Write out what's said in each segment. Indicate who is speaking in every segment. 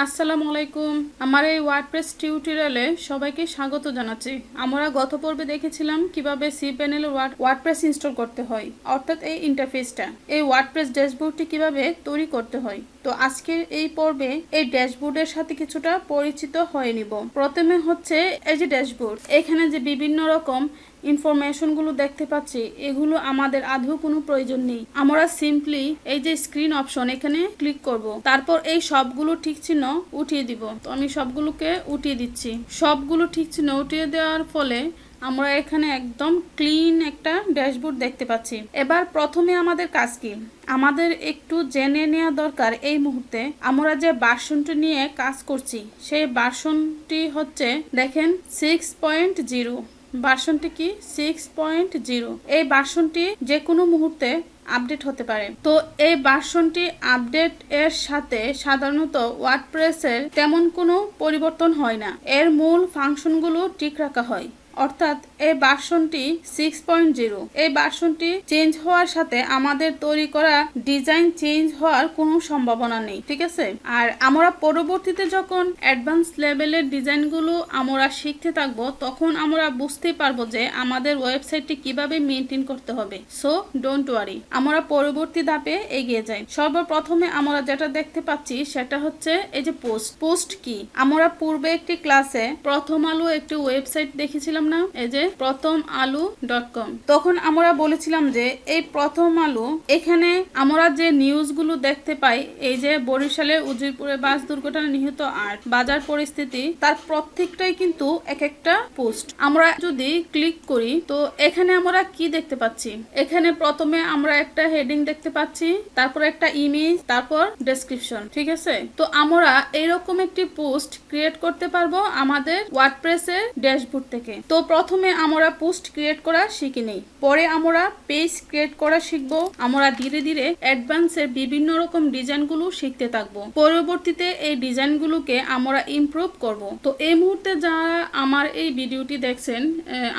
Speaker 1: আসসালামু আলাইকুম। আমার এই ওয়ার্ডপ্রেস টিউটোরিয়ালে সবাইকে স্বাগত জানাচ্ছি। আমরা গত পর্বে দেখেছিলাম কিভাবে সি প্যানেলে ওয়ার্ডপ্রেস ইনস্টল করতে হয়, অর্থাৎ এই ইন্টারফেসটা, এই ওয়ার্ডপ্রেস ড্যাশবোর্ডটি কিভাবে তৈরি করতে হয়। তো আজকের এই পর্বে এই ড্যাশবোর্ডের সাথে কিছুটা পরিচিত হয়ে নিব। প্রথমে হচ্ছে এই যে ড্যাশবোর্ড, এখানে যে বিভিন্ন রকম ইনফরমেশনগুলো দেখতে পাচ্ছি, এগুলো আমাদের আদৌ কোনো প্রয়োজন নেই। আমরা সিম্পলি এই যে স্ক্রিন অপশন এখানে ক্লিক করব, তারপর এই সবগুলো ঠিক চিহ্ন উঠিয়ে দিব। তো আমি সবগুলোকে উঠিয়ে দিচ্ছি। সবগুলো ঠিক চিহ্ন উঠিয়ে দেওয়ার ফলে আমরা এখানে একদম ক্লিন একটা ড্যাশবোর্ড দেখতে পাচ্ছি। এবার প্রথমে আমাদের কাজ কি, আমাদের একটু জেনে নেওয়া দরকার এই মুহূর্তে আমরা যে ভার্সনটি নিয়ে কাজ করছি সেই ভার্সনটি হচ্ছে দেখেন 6.0। ভার্সনটি কি 6.0। এই ভার্সনটি যে কোনো মুহূর্তে আপডেট হতে পারে। তো এই ভার্সনটি আপডেট এর সাথে সাধারণত ওয়ার্ডপ্রেসের তেমন কোনো পরিবর্তন হয় না, এর মূল ফাংশনগুলো ঠিক রাখা হয়। অর্থাৎ এই ভার্সনটি 6.0, এই ভার্সনটি চেঞ্জ হওয়ার সাথে আমাদের তৈরি করা ডিজাইন চেঞ্জ হওয়ার কোনো সম্ভাবনা নেই, ঠিক আছে। আর আমরা পরবর্তীতে যখন অ্যাডভান্স লেভেলের ডিজাইনগুলো আমরা শিখতে থাকবো, তখন আমরা বুঝতে পারবো যে আমাদের ওয়েবসাইটটি কিভাবে মেনটেন করতে হবে। সো ডোন্ট ওয়ারি, আমরা পরবর্তী ধাপে এগিয়ে যাই। সর্বপ্রথমে আমরা যেটা দেখতে পাচ্ছি সেটা হচ্ছে এই যে পোস্ট কি। আমরা পূর্বে একটি ক্লাসে প্রথম আলো একটি ওয়েবসাইট দেখেছিলাম না, এই যে prothamalu.com। তখন আমরা বলেছিলাম যে এই প্রথম আলো, এখানে আমরা যে নিউজগুলো দেখতে পাই, এই যে বরিশালে উজিরপুরে বাস দুর্ঘটনায় নিহত 8, বাজার পরিস্থিতি, তার প্রত্যেকটাই কিন্তু এক একটা পোস্ট। আমরা যদি ক্লিক করি তো এখানে আমরা কি দেখতে পাচ্ছি, এখানে প্রথমে আমরা একটা হেডিং দেখতে পাচ্ছি, তারপর একটা ইমেজ, তারপর ডেসক্রিপশন, ঠিক আছে। তো আমরা এইরকম একটি পোস্ট ক্রিয়েট করতে পারবো আমাদের ওয়ার্ডপ্রেসের ড্যাশবোর্ড থেকে। তো প্রথমে আমরা পোস্ট ক্রিয়েট করা শিখি নেই, পরে আমরা পেজ ক্রিয়েট করা শিখবো। আমরা ধীরে ধীরে অ্যাডভান্সের বিভিন্ন রকম ডিজাইনগুলো শিখতে থাকবো। পরবর্তীতে এই ডিজাইনগুলোকে আমরা ইমপ্রুভ করব। তো এই মুহূর্তে যারা আমার এই ভিডিওটি দেখছেন,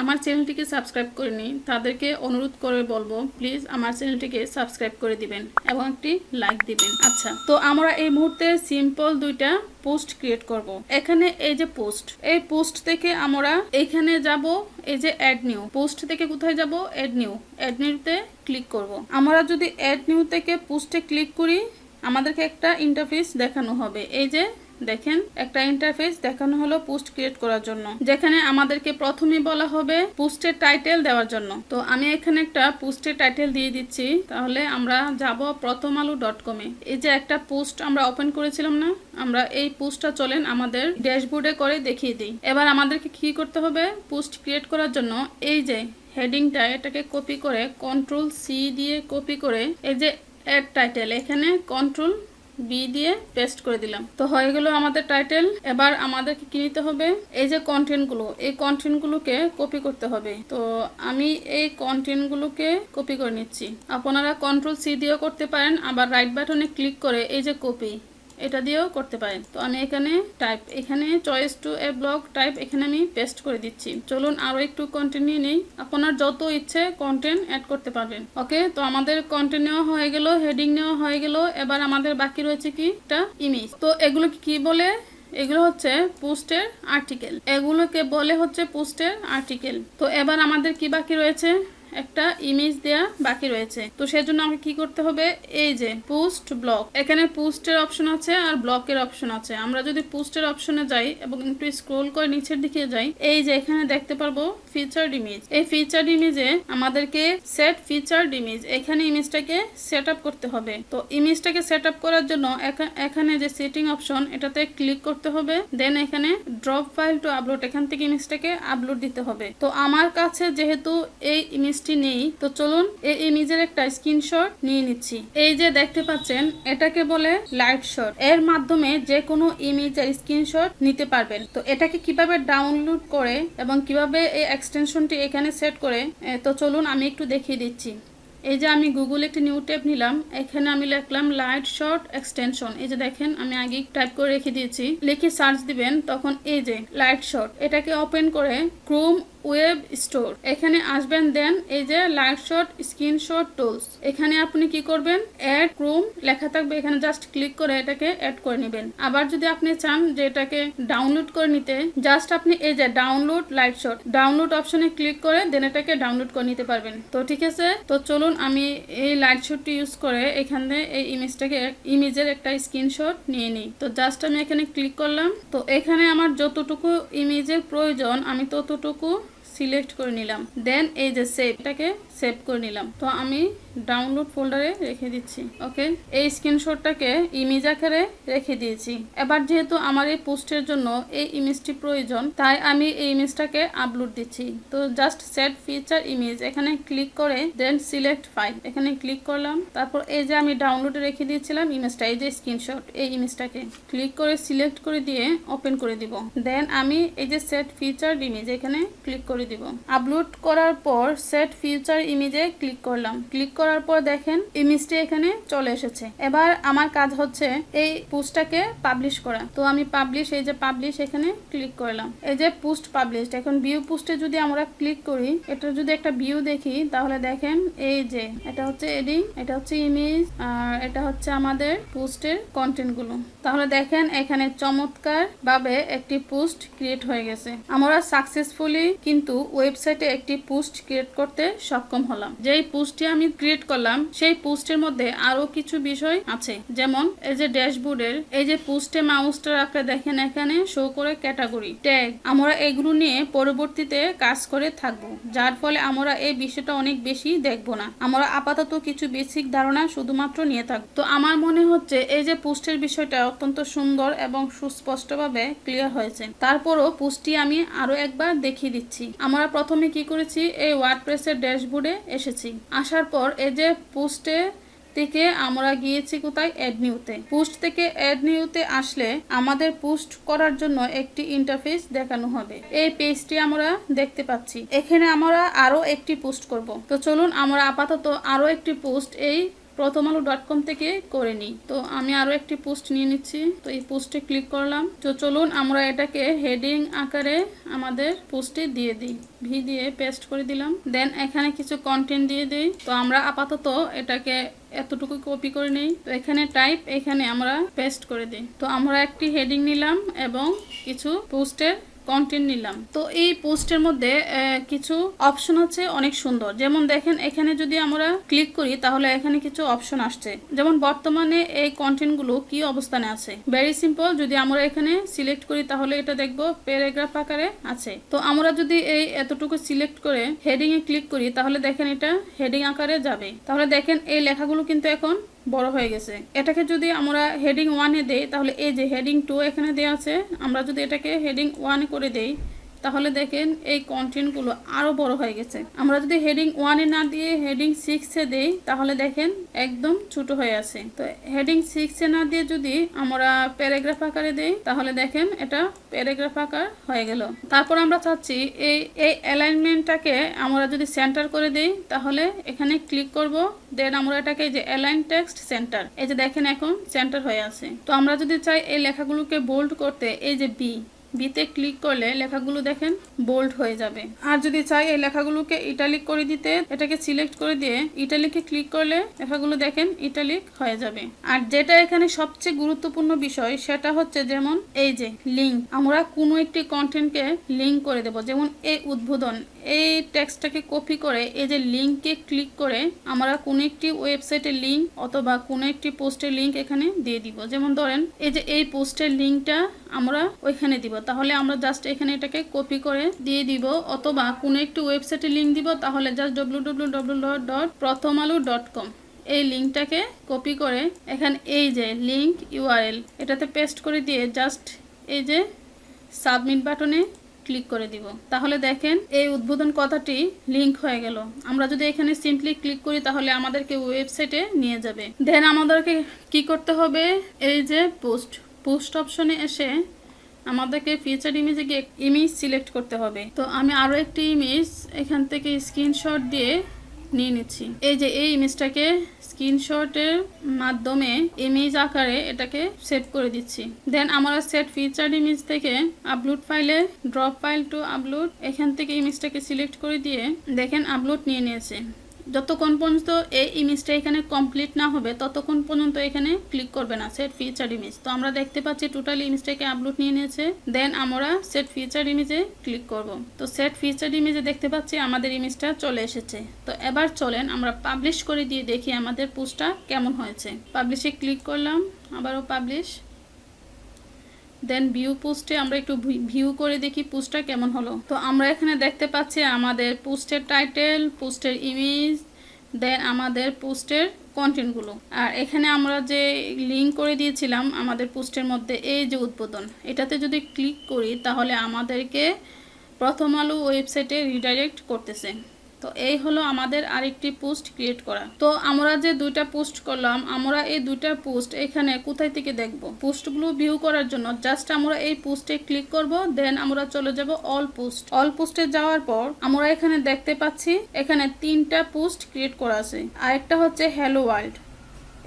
Speaker 1: আমার চ্যানেলটিকে সাবস্ক্রাইব করেনি, তাদেরকে অনুরোধ করে বলবো প্লিজ আমার চ্যানেলটিকে সাবস্ক্রাইব করে দিবেন এবং একটি লাইক দিবেন। আচ্ছা, তো আমরা এই মুহূর্তে সিম্পল দুইটা পোস্ট ক্রিয়েট করব। এখানে এই যে পোস্ট, এই পোস্ট থেকে আমরা এখানে যাব, এই যে অ্যাড নিউ। পোস্ট থেকে কোথায় যাব, অ্যাড নিউতে ক্লিক করব। আমরা যদি অ্যাড নিউ থেকে পোস্টে ক্লিক করি, আমাদেরকে একটা ইন্টারফেস দেখানো হবে। এই যে দেখেন, একটা ইন্টারফেস দেখানো হলো পোস্ট ক্রিয়েট করার জন্য, যেখানে আমাদেরকে প্রথমে বলা হবে পোস্টের টাইটেল দেওয়ার জন্য। তো আমি এখানে একটা পোস্টের টাইটেল দিয়ে দিচ্ছি। তাহলে আমরা যাব prothamalu.com এ। এই যে একটা পোস্ট আমরা ওপেন করেছিলাম না, আমরা এই পোস্টটা চলেন আমাদের ড্যাশবোর্ডে করে দেখিয়ে দিই। এবার আমাদেরকে কি করতে হবে, পোস্ট ক্রিয়েট করার জন্য এই যে হেডিংটা, এটাকে কপি করে Ctrl+C দিয়ে কপি করে এই যে অ্যাড টাইটেল, এখানে Ctrl+V দিয়ে পেস্ট করে দিলাম। তো হয়ে গেল আমাদের টাইটেল। এবার আমাদেরকে কি নিতে হবে, এই যে কন্টেন্টগুলো, এই কন্টেন্টগুলোকে কপি করতে হবে। তো আমি এই কন্টেন্টগুলোকে কপি করে নিচ্ছি। আপনারা Ctrl+C দিয়েও করতে পারেন, আবার রাইট বাটনে ক্লিক করে এই যে কপি, এটা দিয়েও করতে পারেন। তো আমি এখানে টাইপ, এখানে চয়েস টু এ ব্লক টাইপ, এখানে আমি পেস্ট করে দিচ্ছি। চলুন আরো একটু কন্টেন্ট নিয়ে নেই। আপনার যত ইচ্ছে কন্টেন্ট অ্যাড করতে পারবেন। ওকে, তো আমাদের কন্টেন্ট নেওয়া হয়ে গেল, হেডিং নেওয়া হয়ে গেল। এবার আমাদের বাকি রয়েছে কি, একটা ইমেজ। তো এগুলো কি বলে, এগুলো হচ্ছে পোস্টের আর্টিকেল, এগুলোকে বলে হচ্ছে পোস্টের আর্টিকেল। তো এবার আমাদের কি বাকি রয়েছে, একটা ইমেজ দেয়া বাকি রয়েছে। তো সেজন্য আমাকে কি করতে হবে, এই যে পোস্ট ব্লক, এখানে পোস্টের অপশন আছে আর ব্লকের অপশন আছে। আমরা যদি পোস্টের অপশনে যাই এবং একটু স্ক্রল করে নিচের দিকে যাই, এই যে এখানে দেখতে পারবো ফিচার্ড ইমেজ। এই ফিচার্ড ইমেজে আমাদেরকে সেট ফিচার্ড ইমেজ, এখানে ইমেজটাকে সেট আপ করতে হবে। তো ইমেজটাকে সেট আপ করার জন্য এখানে যে সেটিং অপশন, এটাতে ক্লিক করতে হবে। দেন এখানে ড্রপ ফাইল টু আপলোড, এখান থেকে ইমেজটাকে আপলোড দিতে হবে। তো আমার কাছে যেহেতু এই ইমেজ নেই, তো চলুন এই ইমেজের একটা স্ক্রিনশট নিয়ে নিচ্ছি। এই যে দেখতে পাচ্ছেন, এটাকে বলে লাইভ শট। এর মাধ্যমে যে কোনো ইমেজের স্ক্রিনশট নিতে পারবেন। তো এটাকে কিভাবে ডাউনলোড করে এবং কিভাবে এই এক্সটেনশনটি এখানে সেট করে, তো চলুন আমি একটু দেখিয়ে দিচ্ছি। এই যে আমি গুগল একটি নিউ ট্যাব নিলাম, এখানে আমি লিখলাম লাইট শট এক্সটেনশন। এই যে দেখেন, আমি আগে টাইপ করে রেখে দিয়েছি। লিখে সার্চ দিবেন, তখন এই যে লাইট শট, এটাকে ওপেন করে ক্রোম ওয়েব স্টোর, এখানে আসবেন। দেন এই যে লাইট শট স্ক্রিনশট টুলস, এখানে আপনি কি করবেন, অ্যাড ক্রোম লেখা থাকবে, এখানে জাস্ট ক্লিক করে এটাকে অ্যাড করে নেবেন। আবার যদি আপনি চান যে এটাকে ডাউনলোড করে নিতে, জাস্ট আপনি এই যে ডাউনলোড লাইট শট, ডাউনলোড অপশনে ক্লিক করে দেন এটাকে ডাউনলোড করে নিতে পারবেন। তো ঠিক আছে, তো চলুন আমি এই লাইট শটটি ইউজ করে এখানে এই ইমেজের একটা স্ক্রিনশট নিয়ে নিই। তো জাস্ট আমি এখানে ক্লিক করলাম। তো এখানে আমার যতটুকু ইমেজের প্রয়োজন আমি ততটুকু সিলেক্ট করে নিলাম। দেন এই যে সেভ, এটাকে সেভ করে নিলাম। তো আমি ডাউনলোড ফোল্ডারে রেখে দিচ্ছি। ওকে, এই স্ক্রিনশটটাকে ইমেজ আকারে রেখে দিয়েছি। এবার যেহেতু আমার এই পোস্টের জন্য এই ইমেজটি প্রয়োজন, তাই আমি এই ইমেজটাকে আপলোড দিচ্ছি। তো জাস্ট সেট ফিচার ইমেজ, এখানে ক্লিক করে দেন সিলেক্ট ফাইল, এখানে ক্লিক করলাম। তারপর এই যে আমি ডাউনলোডে রেখে দিয়েছিলাম ইমেজটা, এই যে স্ক্রিনশট, এই ইমেজটাকে ক্লিক করে সিলেক্ট করে দিয়ে ওপেন করে দিব। দেন আমি এই যে সেট ফিচার ইমেজ, এখানে ক্লিক করে দিব। আপলোড করার পর সেট ফিচার ইমেজে ক্লিক করলাম। ক্লিক করার পর দেখেন ইমেজটি এখানে চলে এসেছে। এবার আমার কাজ হচ্ছে এই পোস্টটাকে পাবলিশ করা। তো আমি পাবলিশ, এই যে পাবলিশ, এখানে ক্লিক করলাম। এই যে পোস্ট পাবলিশড, এখন ভিউ পোস্টে যদি আমরা ক্লিক করি, এটা যদি একটা ভিউ দেখি, তাহলে দেখেন এই যে এটা হচ্ছে এডিং, এটা হচ্ছে ইমেজ, আর এটা হচ্ছে আমাদের পোস্টের কন্টেন্ট গুলো। তাহলে দেখেন এখানে চমৎকার ভাবে একটি পোস্ট ক্রিয়েট হয়ে গেছে। আমরা সাকসেসফুলি কিন্তু ওয়েবসাইটে একটি পোস্ট ক্রিয়েট করতে সক্ষম হলাম। যেই পোস্টটি আমি ক্রিয়েট করলাম সেই পোস্টের মধ্যে আরো কিছু বিষয় আছে, যেমন এই যে ড্যাশবোর্ডের এই যে পোস্টে মাউসটা রাখলে দেখেন এখানে শো করে ক্যাটাগরি, ট্যাগ। আমরা এগুলো নিয়ে পরবর্তীতে কাজ করে থাকবো, যার ফলে আমরা এই বিষয়টা অনেক বেশি দেখবো না। আমরা আপাতত কিছু বেসিক ধারণা শুধুমাত্র নিয়ে থাকবো। তো আমার মনে হচ্ছে এই যে পোস্টের বিষয়টা অত্যন্ত সুন্দর এবং সুস্পষ্টভাবে ক্লিয়ার হয়েছে। তারপরও পোস্টটি আমি আরো একবার দেখিয়ে দিচ্ছি। আমরা প্রথমে কি করেছি, এই ওয়ার্ডপ্রেসের ড্যাশবোর্ডে এসেছি। আসার পর এই যে পোস্টে থেকে আমরা গিয়েছি কোথায়, অ্যাড নিউতে। পোস্ট থেকে অ্যাড নিউতে আসলে আমাদের পোস্ট করার জন্য একটি ইন্টারফেস দেখানো হবে। এই পেজটি আমরা দেখতে পাচ্ছি। এখানে আমরা আরো একটি পোস্ট করব। তো চলুন আমরা আপাতত আরো একটি পোস্ট এই প্রথমালো.com থেকে করে নিই। তো আমি আরো একটি পোস্ট নিয়ে নিচ্ছি। তো এই পোস্টে ক্লিক করলাম। তো চলুন আমরা এটাকে হেডিং আকারে আমাদের পোস্টে দিয়ে দিই। ভি দিয়ে পেস্ট করে দিলাম। দেন এখানে কিছু কন্টেন্ট দিয়ে দিই। তো আমরা আপাতত এটাকে এতটুকু কপি করে নেই। তো এখানে টাইপ, এখানে আমরা পেস্ট করে দিই। তো আমরা একটি হেডিং নিলাম এবং কিছু পোস্টের কন্টেন্ট নিলাম। তো এই পোস্টের মধ্যে কিছু অপশন আছে অনেক সুন্দর। যেমন দেখেন এখানে যদি আমরা ক্লিক করি তাহলে এখানে কিছু অপশন আসছে, যেমন বর্তমানে এই কন্টেন্ট গুলো কি অবস্থানে আছে। ভেরি সিম্পল, যদি আমরা এখানে সিলেক্ট করি তাহলে এটা দেখবো প্যারাগ্রাফ আকারে আছে। তো আমরা যদি এই এতটুকু সিলেক্ট করে হেডিং এ ক্লিক করি তাহলে দেখেন এটা হেডিং আকারে যাবে। তাহলে দেখেন এই লেখাগুলো কিন্তু এখন বড় হয়ে গেছে। এটাকে যদি আমরা হেডিং 1 এ দেই তাহলে এই যে হেডিং 2 এখানে দেওয়া আছে, আমরা যদি এটাকে হেডিং 1 করে দেই তাহলে দেখেন এই কন্টেন্টগুলো আরো বড় হয়ে গেছে। আমরা যদি হেডিং 1 এ না দিয়ে হেডিং 6 এ দেই তাহলে দেখেন একদম ছোট হয়ে আছে। তো হেডিং 6 এ না দিয়ে যদি আমরা প্যারাগ্রাফ আকারে দেই তাহলে দেখেন এটা প্যারাগ্রাফ আকার হয়ে গেল। তারপর আমরা চাচ্ছি এই অ্যালাইনমেন্টটাকে আমরা যদি সেন্টার করে দেই তাহলে এখানে ক্লিক করব। দেন আমরা এটাকে যে অ্যালাইন টেক্সট সেন্টার, এই যে দেখেন এখন সেন্টার হয়ে আছে। তো আমরা যদি চাই এই লেখাগুলোকে বোল্ড করতে, এই যে বিতে ক্লিক করলে লেখাগুলো দেখেন বোল্ড হয়ে যাবে। আর যদি চাই এই লেখাগুলোকে ইটালিক করে দিতে, এটাকে সিলেক্ট করে দিয়ে ইটালিকে ক্লিক করলে লেখাগুলো দেখেন ইটালিক হয়ে যাবে। আর যেটা এখানে সবচেয়ে গুরুত্বপূর্ণ বিষয় সেটা হচ্ছে যেমন এই যে লিঙ্ক, আমরা কোনো একটি কন্টেন্টকে লিঙ্ক করে দেব। যেমন এই উদ্বোধন, এই টেক্সটটাকে কপি করে এই যে লিঙ্কে ক্লিক করে আমরা কোনো একটি ওয়েবসাইটের লিঙ্ক অথবা কোনো একটি পোস্টের লিঙ্ক এখানে দিয়ে দিব। যেমন ধরেন এই যে এই পোস্টের লিঙ্কটা আমরা ওইখানে দিব, তাহলে আমরা জাস্ট এখানে এটাকে কপি করে দিয়ে দিব। অথবা কোনো একটি ওয়েবসাইটের লিঙ্ক দিব, তাহলে জাস্ট www.prothomalo.com এই লিঙ্কটাকে কপি করে এখানে এই যে লিঙ্ক ইউআরএল এটাতে পেস্ট করে দিয়ে জাস্ট এই যে সাবমিট বাটনে ক্লিক করে দিব। তাহলে দেখেন এই উদ্বোধন কথাটি লিংক হয়ে গেল। আমরা যদি এখানে সিম্পলি ক্লিক করি তাহলে আমাদেরকে ওয়েবসাইটে নিয়ে যাবে। দেন আমাদেরকে কি করতে হবে, এই যে পোস্ট অপশনে এসে আমাদেরকে ফিচার ইমেজে গিয়ে ইমেজ সিলেক্ট করতে হবে। তো আমি আরো একটি ইমেজ এখান থেকে স্ক্রিনশট দিয়ে নিয়ে নিচ্ছি। এই যে এই ইমেজটাকে স্ক্রিনশটের মাধ্যমে ইমেজ আকারে এটাকে সেভ করে দিচ্ছি। দেন আমরা সেট ফিচার ইমেজ থেকে আপলোড ফাইলে ড্রপ ফাইল টু আপলোড, এখান থেকে ইমেজটাকে সিলেক্ট করে দিয়ে দেখেন আপলোড নিয়ে নিয়েছে। যতক্ষণ পর্যন্ত এই ইমেজটা এখানে কমপ্লিট না হবে ততক্ষণ পর্যন্ত এখানে ক্লিক করবে না সেট ফিচার ইমেজ। তো আমরা দেখতে পাচ্ছি টোটালি ইমেজটাকে আপলোড নিয়ে নিয়েছে। দেন আমরা সেট ফিচার ইমেজে ক্লিক করব। তো সেট ফিচার ইমেজে দেখতে পাচ্ছি আমাদের ইমেজটা চলে এসেছে। তো এবার চলেন আমরা পাবলিশ করে দিয়ে দেখি আমাদের পোস্টটা কেমন হয়েছে। পাবলিশে ক্লিক করলাম, আবারও পাবলিশ। দেন ভিউ পোস্টে আমরা একটু ভিউ করে দেখি পোস্টটা কেমন হলো। তো আমরা এখানে দেখতে পাচ্ছি আমাদের পোস্টের টাইটেল, পোস্টের ইমেজ, দেন আমাদের পোস্টের কন্টেন্টগুলো। আর এখানে আমরা যে লিঙ্ক করে দিয়েছিলাম আমাদের পোস্টের মধ্যে, এই যে উদ্বোধন, এটাতে যদি ক্লিক করি তাহলে আমাদেরকে প্রথম আলো ওয়েবসাইটে রিডাইরেক্ট করতেছে। তো এই হলো আমাদের আরেকটি পোস্ট ক্রিয়েট করা। তো আমরা যে দুইটা পোস্ট করলাম, আমরা এই দুইটা পোস্ট এখানে কোথায় থেকে দেখব? পোস্টগুলো ভিউ করার জন্য জাস্ট আমরা এই পোস্টে ক্লিক করব। দেন আমরা চলে যাব অল পোস্ট। অল পোস্টে যাওয়ার পর আমরা এখানে দেখতে পাচ্ছি এখানে 3টা পোস্ট ক্রিয়েট করা আছে। আরেকটা হচ্ছে হ্যালো ওয়ার্ল্ড।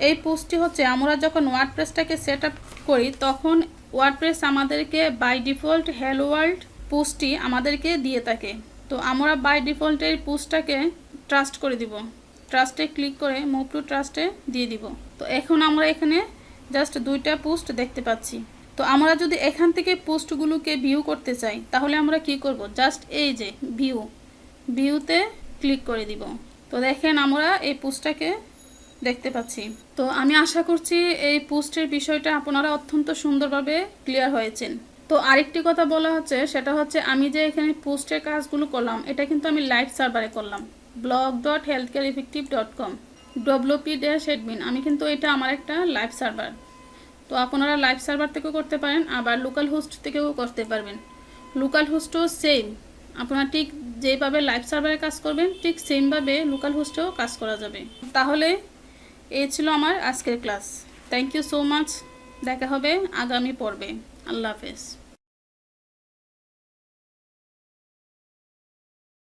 Speaker 1: এই পোস্টটি হচ্ছে আমরা যখন ওয়ার্ডপ্রেসটাকে সেট আপ করি তখন ওয়ার্ডপ্রেস আমাদেরকে বাই ডিফল্ট হ্যালো ওয়ার্ল্ড পোস্টটি আমাদেরকে দিয়ে থাকে। তো আমরা বাই ডিফল্ট এই পোস্টটাকে ট্রাস্ট করে দিব। ট্রাস্টে ক্লিক করে মুভ টু ট্রাস্টে দিয়ে দিব। তো এখন আমরা এখানে জাস্ট 2টা পোস্ট দেখতে পাচ্ছি। তো আমরা যদি এখান থেকে পোস্টগুলোকে ভিউ করতে চাই তাহলে আমরা কি করব? জাস্ট এই যে ভিউতে ক্লিক করে দিব। তো দেখেন আমরা এই পোস্টটাকে দেখতে পাচ্ছি। তো আমি আশা করছি এই পোস্টের বিষয়টা আপনারা অত্যন্ত সুন্দরভাবে ক্লিয়ার হয়েছেন। তো আরেকটি কথা বলা হচ্ছে, সেটা হচ্ছে আমি যে এখানে পোস্টের কাজগুলো করলাম এটা কিন্তু আমি লাইভ সার্ভারে করলাম, blog.healthcareeffective.com wp-admin। আমি কিন্তু এটা আমার একটা লাইভ সার্ভার। তো আপনারা লাইভ সার্ভার থেকেও করতে পারেন, আবার লোকাল হোস্ট থেকেও করতে পারবেন। লোকাল হোস্টও সেম, আপনারা ঠিক যেভাবে লাইভ সার্ভারে কাজ করবেন ঠিক সেমভাবে লোকাল হোস্টেও কাজ করা যাবে। তাহলে এই ছিল আমার আজকের class. Thank you so much. দেখা হবে আগামী পর্বে। আল্লাহ হাফেজ।